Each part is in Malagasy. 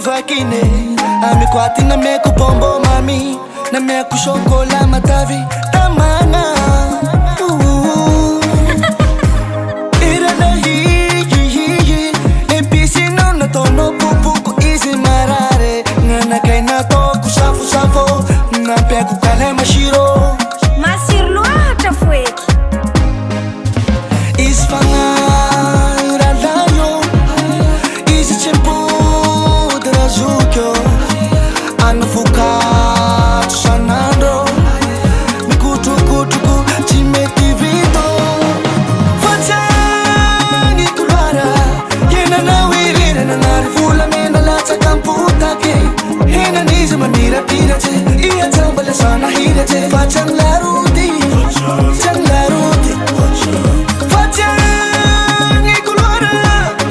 vakine amikwati na meku bombo mami na meku chocolat matavi tamana irana hi empisi no tono pupu easy marare ngana kaina to kusafu safo na peku kale mashiro masirlo atafweki isfanga Mira pirache, iya tambala sana hirache. Facang laruti, facang ikulora.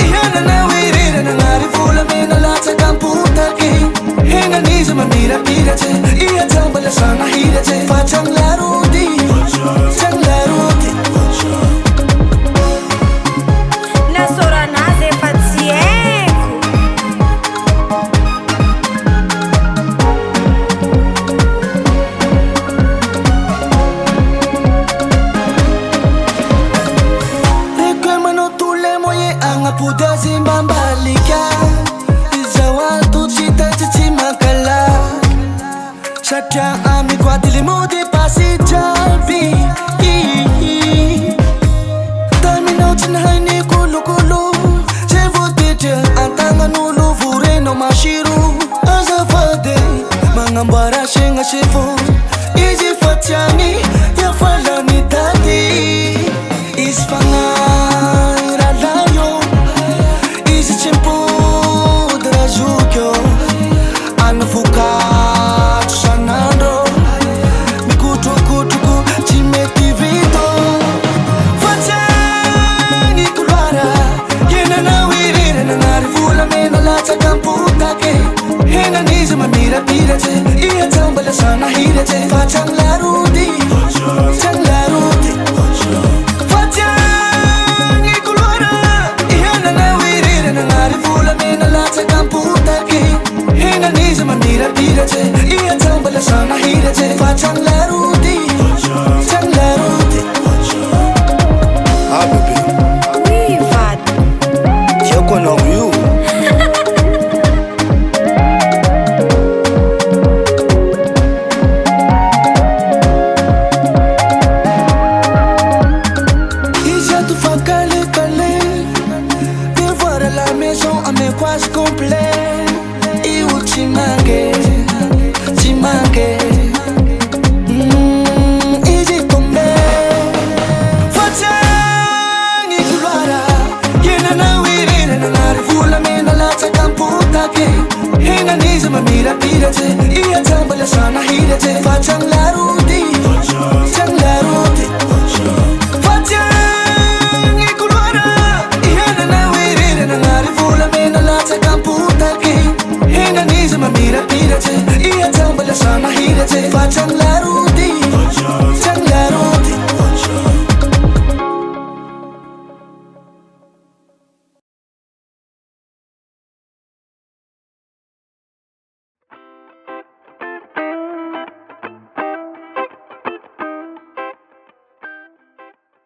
Iya na wirira na ngari fula mena lacha kamputa ki. Hina nizama mira pirache, iya tambala sana hirache. Facang laruti, facang laruti. nasora naze fatsieko Puda zimbambalika Izawatu cita cici makala Satya ami kwa dilimu di pasi jalbi Terminal cinhai ni kulu Cevutite antanga nulu vure no mashiru Azafade mangambara shenga shefu Izi fatyani ya falani tadi Isfanga Mira pirache, iya tambala sana hirache. Facang laruti, facang ikulora. Iya na wirira na ngari fula mena lacha kamputa ki. Hina nizama mira pirache, iya tambala sana hirache. Facang laruti, facang laruti. Ah bébé, oui Fat yo kono you. Quase complet e o te manguei e de comer facang e culora yena na wirira na ngari fula mena lacha kamputa ki hina nizama mira pirache iya tambala sana hirache